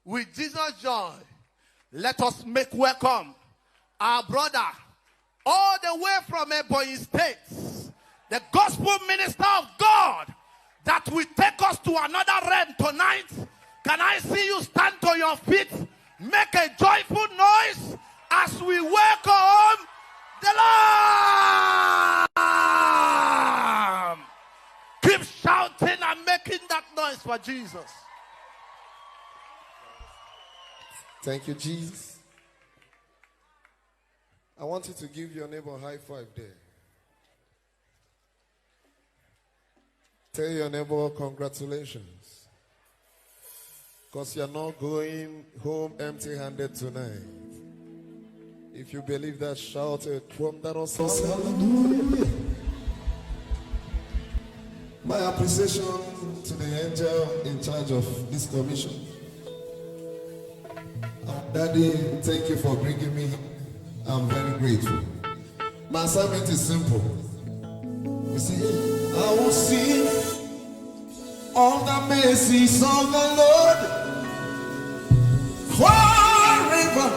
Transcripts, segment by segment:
with Jesus' joy, let us make welcome our brother all the way from Ebonyi State, the gospel minister of God that will take us to another realm tonight. Can I see you stand to your feet? Make a joyful noise as we welcome the Lamb. Keep shouting and making that noise for Jesus. Thank you, Jesus. I want you to give your neighbor a high five there. Tell your neighbor congratulations. Because you're not going home empty-handed tonight. If you believe that, shout a from that also. Hallelujah. My appreciation to the angel in charge of this commission. Daddy, thank you for bringing me. I'm very grateful. My assignment is simple. You see, I will sing all the mercies of the Lord. Forever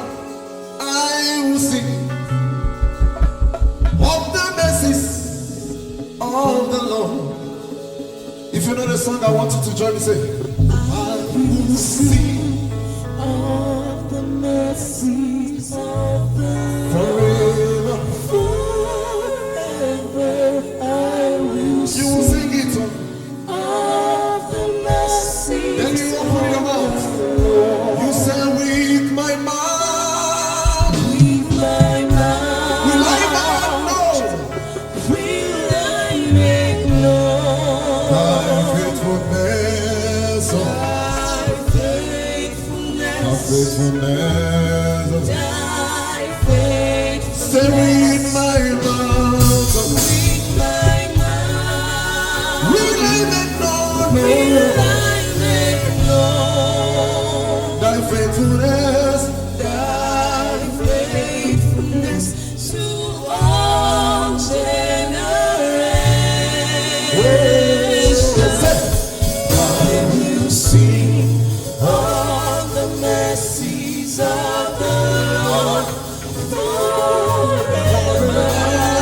I will sing all the mercies of the Lord. If you know the song, I want you to join me. Say, I will sing all the mercies of the Lord. Forever I will sing. You will sing it. All the mercies. Then you open your mouth. You say, with my mouth. With my mouth. Will I know? Will I make known thy faithfulness? Faithfulness, thy faithfulness. Say with my mouth, with my mouth. Will I make known? Will I make known thy faithfulness? Thy faithfulness to all generations. I will sing all the mercies of the Lord. Forever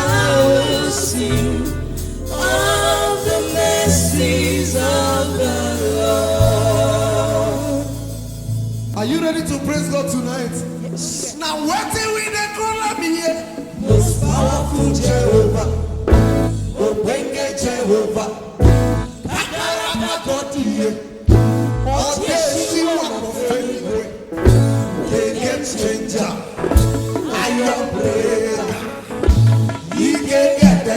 I will sing all the mercies of the Lord. Are you ready to praise God tonight? Yes. Now what do we call me here? Most powerful Jehovah, Obenge Jehovah, Kakaraka God here. Stranger, I am prayer. You can get that.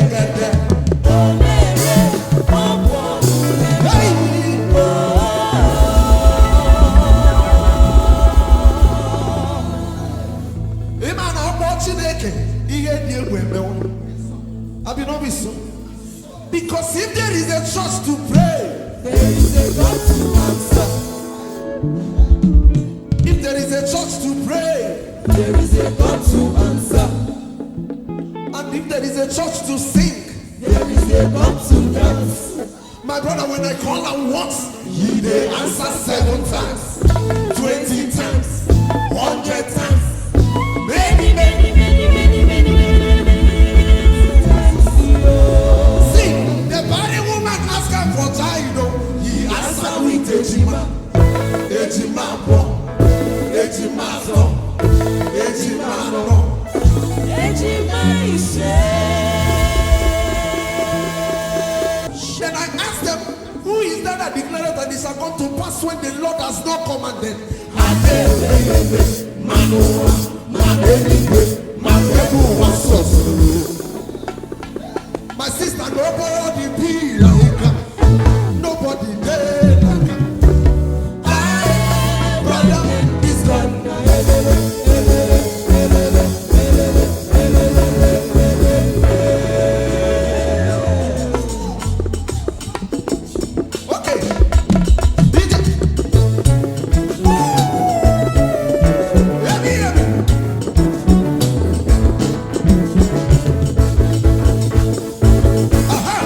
Because if there is a church to pray, there is a God to answer. If there is a church to pray, there is a God to answer. And if there is a church to sing, there is a God to dance. My brother, when I call him once, he they answer 7 times, 20 times, 100 times. Many times. See, the body woman ask him for child, he answer with Ejima. Ejima boy. Then I asked them, who is that that declared that this are going to pass when the Lord has not commanded? My sister, nobody be like nobody there. Brother, this God. Aha!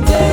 Te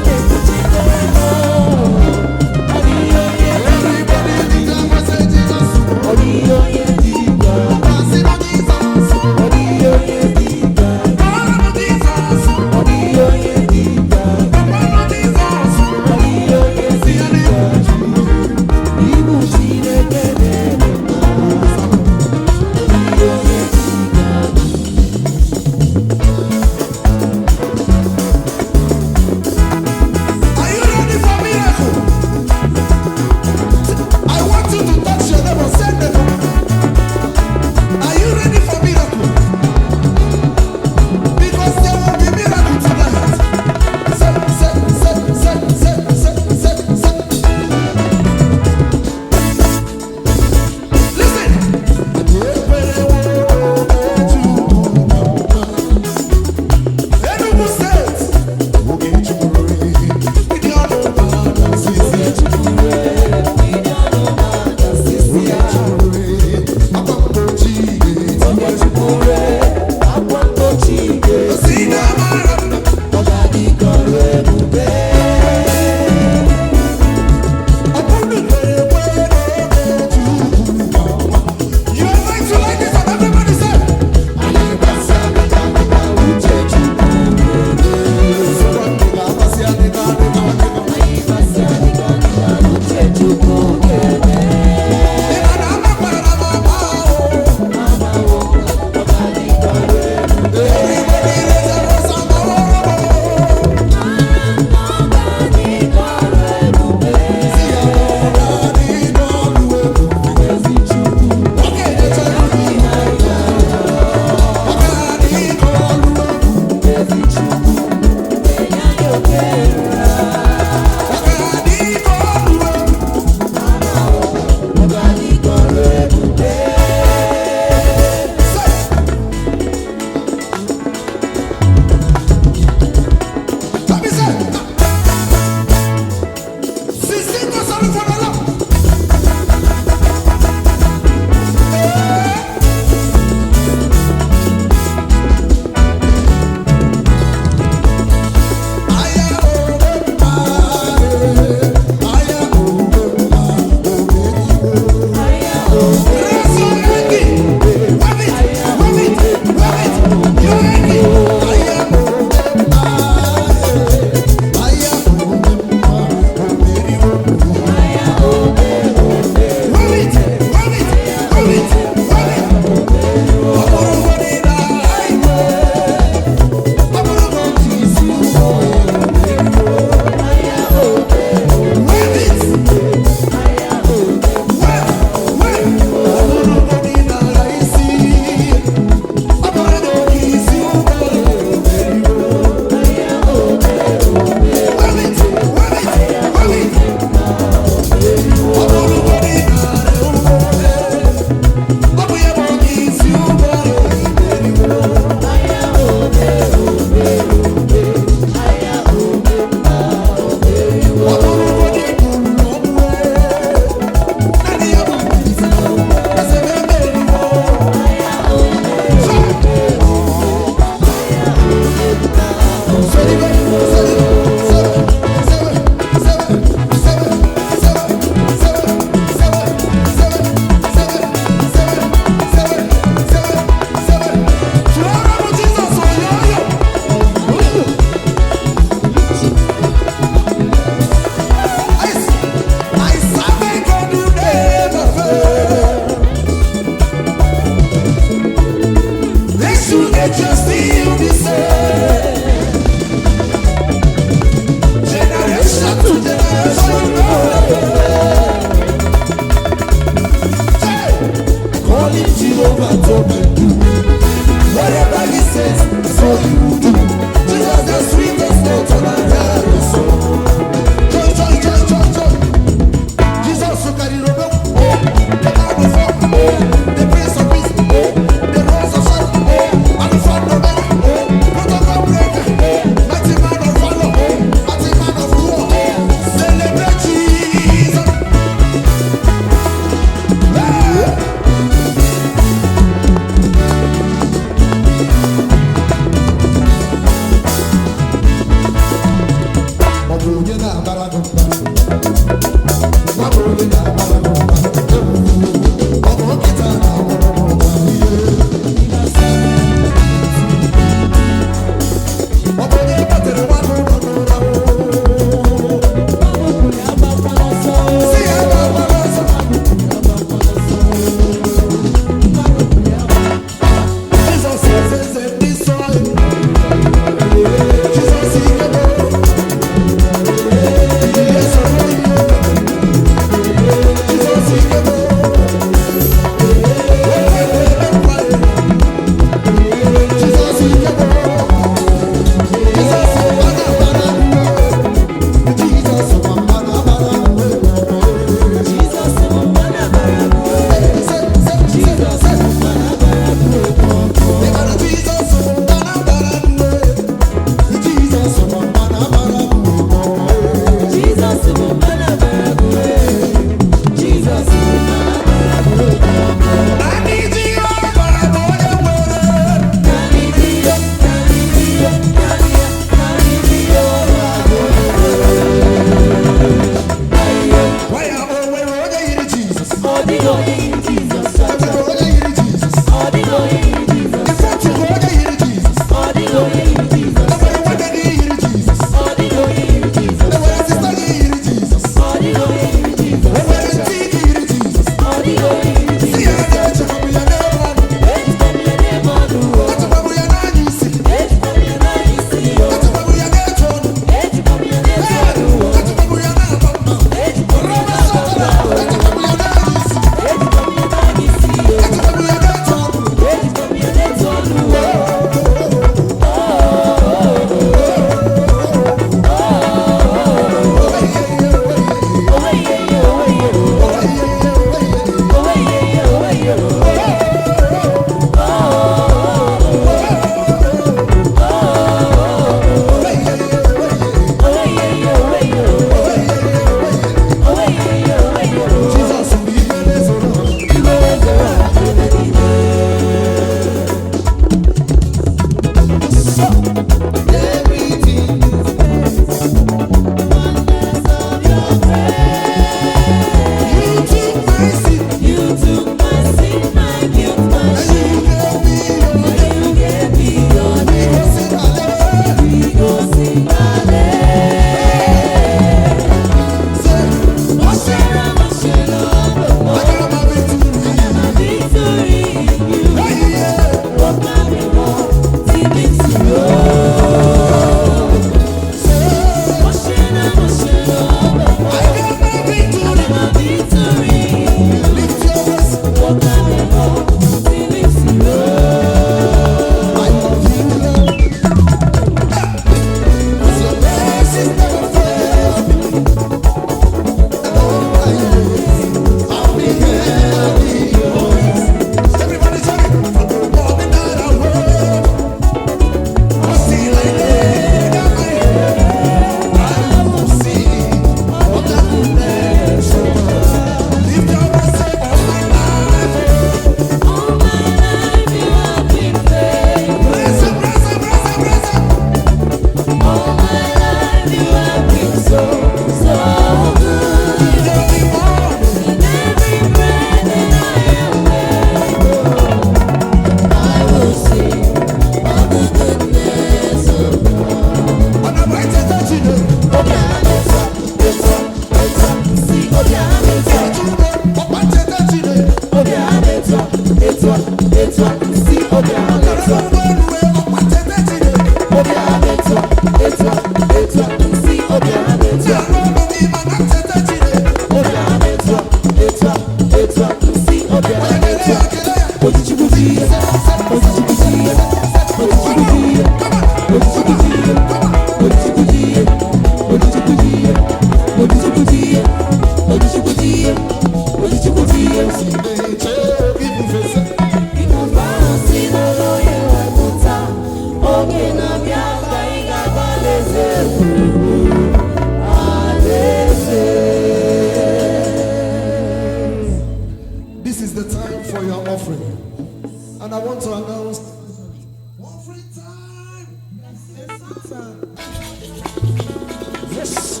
Yes.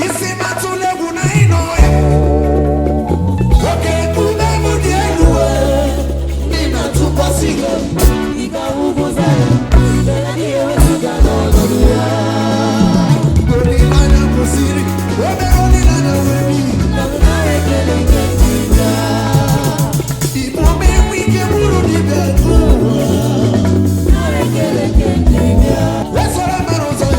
Isi matule gunaino. Okay, kumemu dielue. Nina tupasigo. Ika ubuzayo. Bela diwe sigana godia. Goli lana kusiri. Obe goli lana webi. Namna ekele kentinga. Ipo me wike muru di betua. Na ekele kentinga. Let's go to Marosa.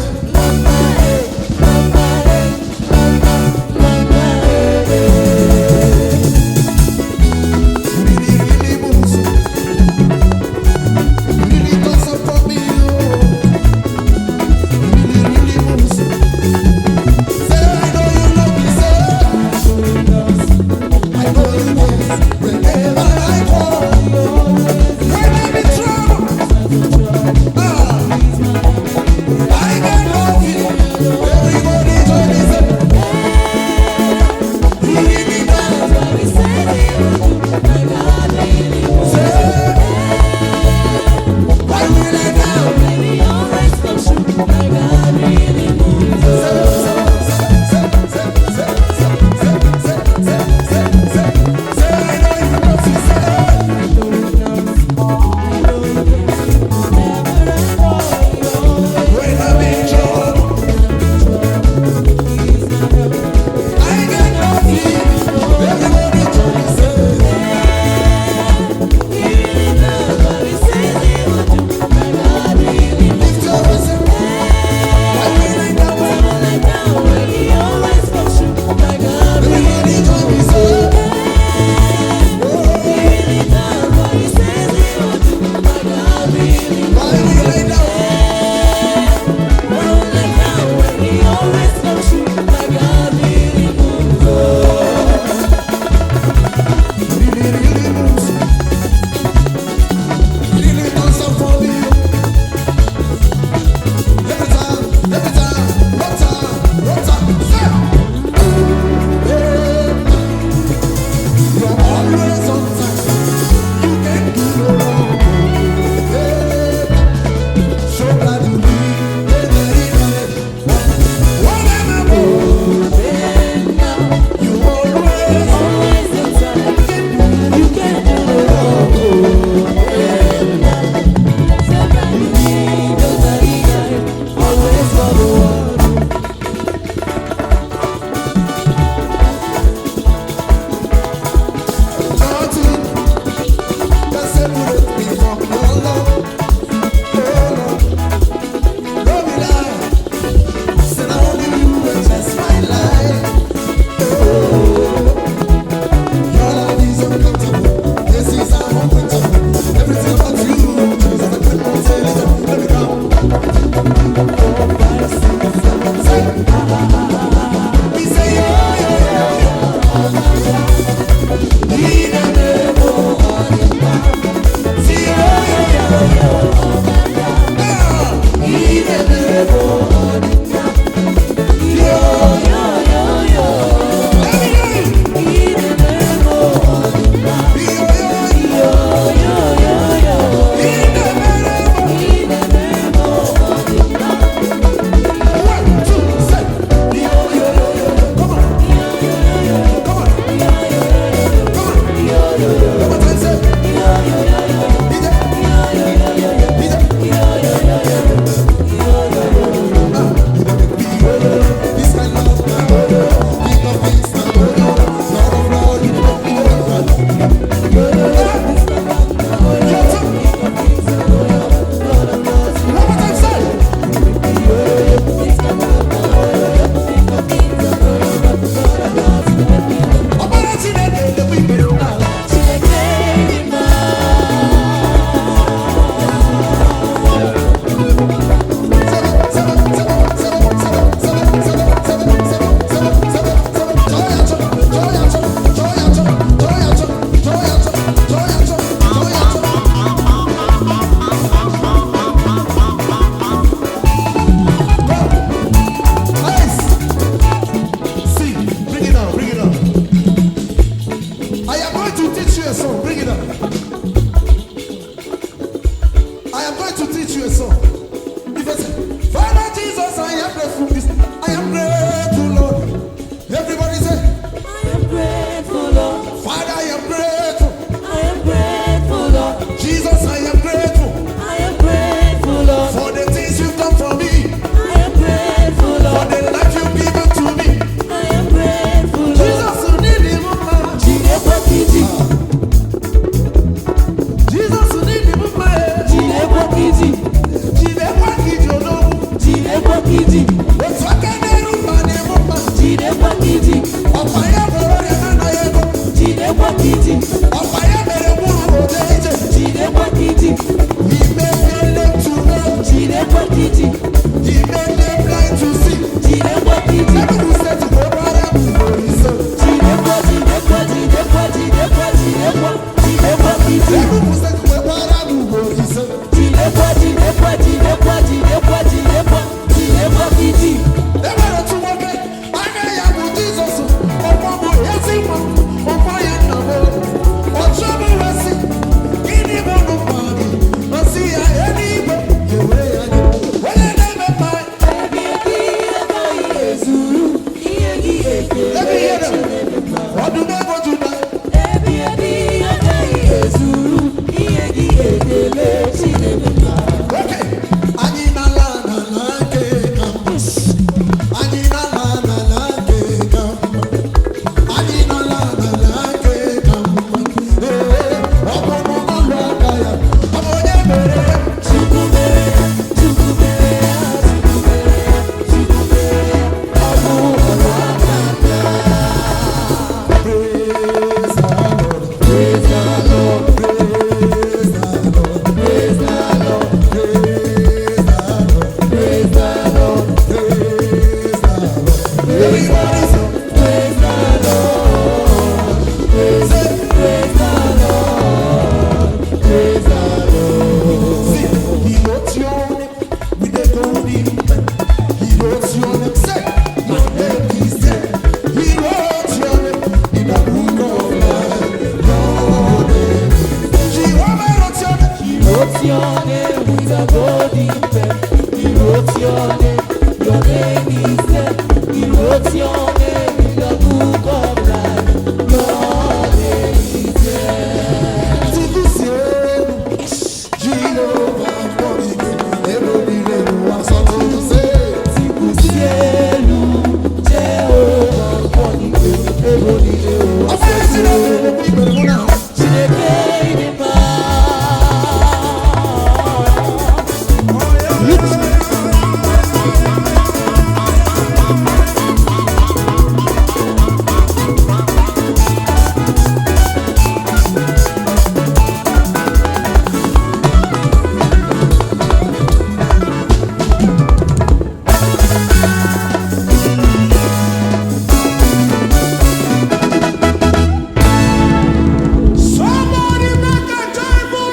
Somebody make a joyful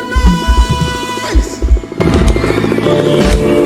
noise.